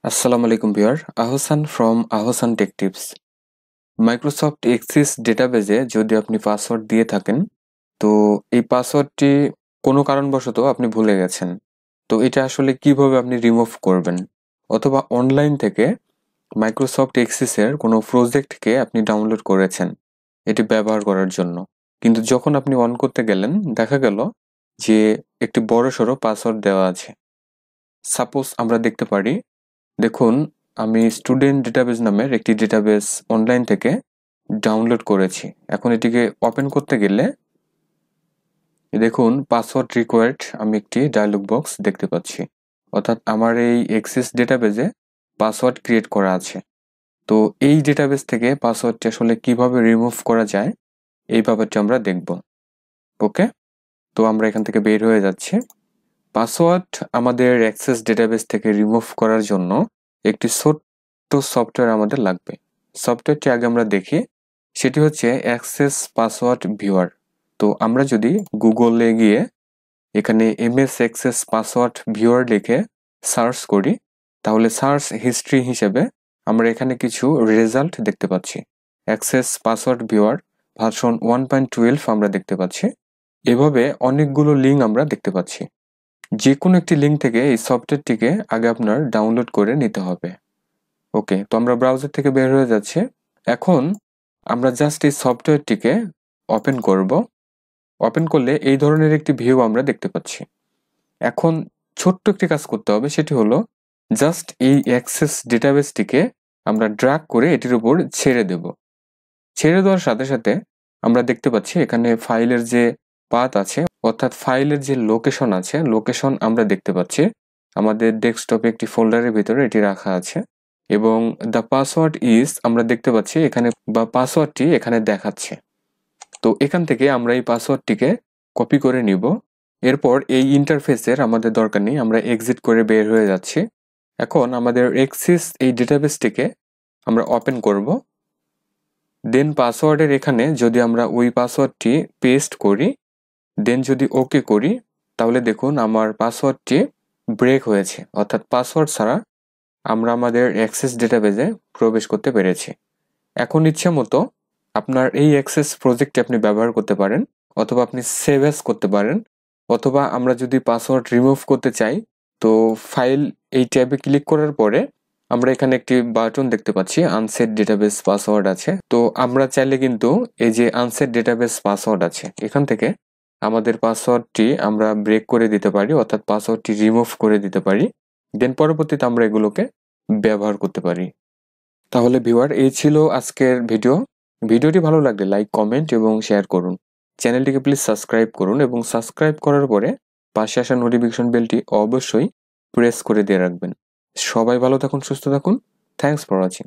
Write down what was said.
আসসালামু আলাইকুম viewer, Ahsan from Ahsan tech tips. Microsoft Access ডেটাবেজে যদি আপনি পাসওয়ার্ড দিয়ে থাকেন, তো এই পাসওয়ার্ডটি কোনো কারণবশত আপনি ভুলে গেছেন, তো এটা আসলে কিভাবে আপনি রিমুভ করবেন, অথবা অনলাইন থেকে মাইক্রোসফট এক্সিসের কোনো প্রজেক্টকে আপনি ডাউনলোড করেছেন এটি ব্যবহার করার জন্য, কিন্তু যখন আপনি অন করতে গেলেন দেখা গেল যে একটি বড়সড় পাসওয়ার্ড দেওয়া আছে। সাপোজ আমরা দেখতে পারি, দেখুন, আমি স্টুডেন্ট ডেটাবেজ নামের একটি ডেটাবেস অনলাইন থেকে ডাউনলোড করেছি। এখন এটিকে ওপেন করতে গেলে দেখুন পাসওয়ার্ড রিকোয়ার্ড, আমি একটি ডায়লগ বক্স দেখতে পাচ্ছি, অর্থাৎ আমার এই এক্সিস ডেটাবেজে পাসওয়ার্ড ক্রিয়েট করা আছে। তো এই ডেটাবেস থেকে পাসওয়ার্ডটি আসলে কিভাবে রিমুভ করা যায় এই ব্যাপারটি আমরা দেখব। ওকে, তো আমরা এখান থেকে বের হয়ে যাচ্ছি। পাসওয়ার্ড আমাদের অ্যাক্সেস ডেটাবেস থেকে রিমুভ করার জন্য একটি ছোট্ট সফটওয়্যার আমাদের লাগবে। সফটওয়্যারটি আগে আমরা দেখি, সেটি হচ্ছে অ্যাক্সেস পাসওয়ার্ড ভিউয়ার। তো আমরা যদি গুগলে গিয়ে এখানে এমএস অ্যাক্সেস পাসওয়ার্ড ভিউয়ার লিখে সার্চ করি, তাহলে সার্চ হিস্ট্রি হিসেবে আমরা এখানে কিছু রেজাল্ট দেখতে পাচ্ছি। অ্যাক্সেস পাসওয়ার্ড ভিউয়ার ভার্সন 1.12 আমরা দেখতে পাচ্ছি। এভাবে অনেকগুলো লিঙ্ক আমরা দেখতে পাচ্ছি। যে কোনো একটি লিঙ্ক থেকে এই সফটওয়্যারটিকে আগে আপনার ডাউনলোড করে নিতে হবে। ওকে, তো আমরা ব্রাউজার থেকে বের হয়ে যাচ্ছি। এখন আমরা জাস্ট এই সফটওয়্যারটিকে ওপেন করব। ওপেন করলে এই ধরনের একটি ভিউ আমরা দেখতে পাচ্ছি। এখন ছোট্ট একটি কাজ করতে হবে, সেটি হলো জাস্ট এই অ্যাক্সেস ডেটাবেসটিকে আমরা ড্র্যাগ করে এটির উপর ছেড়ে দেব। ছেড়ে দেওয়ার সাথে সাথে আমরা দেখতে পাচ্ছি এখানে ফাইলের যে পাথ আছে, অর্থাৎ ফাইলের যে লোকেশন আছে, লোকেশন আমরা দেখতে পাচ্ছি আমাদের ডেস্কটপে একটি ফোল্ডারের ভিতরে এটি রাখা আছে, এবং দ্য পাসওয়ার্ড ইজ আমরা দেখতে পাচ্ছি এখানে, বা পাসওয়ার্ডটি এখানে দেখাচ্ছে। তো এখান থেকে আমরা এই পাসওয়ার্ডটিকে কপি করে নিব। এরপর এই ইন্টারফেসের আমাদের দরকার নেই, আমরা এক্সিট করে বের হয়ে যাচ্ছি। এখন আমাদের এক্সিস এই ডেটাবেসটিকে আমরা ওপেন করব। দেন পাসওয়ার্ডের এখানে যদি আমরা ওই পাসওয়ার্ডটি পেস্ট করি, দেন যদি ওকে করি, তাহলে দেখুন আমার পাসওয়ার্ডটি ব্রেক হয়েছে, অর্থাৎ পাসওয়ার্ড ছাড়া আমরা আমাদের অ্যাক্সেস ডেটাবেজে প্রবেশ করতে পেরেছি। এখন ইচ্ছে মতো আপনার এই অ্যাক্সেস প্রজেক্টটি আপনি ব্যবহার করতে পারেন, অথবা আপনি সেভ অ্যাজ করতে পারেন, অথবা আমরা যদি পাসওয়ার্ড রিমুভ করতে চাই, তো ফাইল এই ট্যাবে ক্লিক করার পরে আমরা এখানে একটি বাটন দেখতে পাচ্ছি, আনসেট ডেটাবেস পাসওয়ার্ড আছে। তো আমরা চাইলে কিন্তু এই যে আনসেট ডেটাবেস পাসওয়ার্ড আছে, এখান থেকে আমাদের পাসওয়ার্ডটি আমরা ব্রেক করে দিতে পারি, অর্থাৎ পাসওয়ার্ডটি রিমুভ করে দিতে পারি। দেন পরবর্তীতে আমরা এগুলোকে ব্যবহার করতে পারি। তাহলে ভিউয়ার, এই ছিল আজকের ভিডিও। ভিডিওটি ভালো লাগলে লাইক, কমেন্ট এবং শেয়ার করুন। চ্যানেলটিকে প্লিজ সাবস্ক্রাইব করুন, এবং সাবস্ক্রাইব করার পরে পাশে আসা নোটিফিকেশন বেলটি অবশ্যই প্রেস করে দিয়ে রাখবেন। সবাই ভালো থাকুন, সুস্থ থাকুন। Thanks for watching.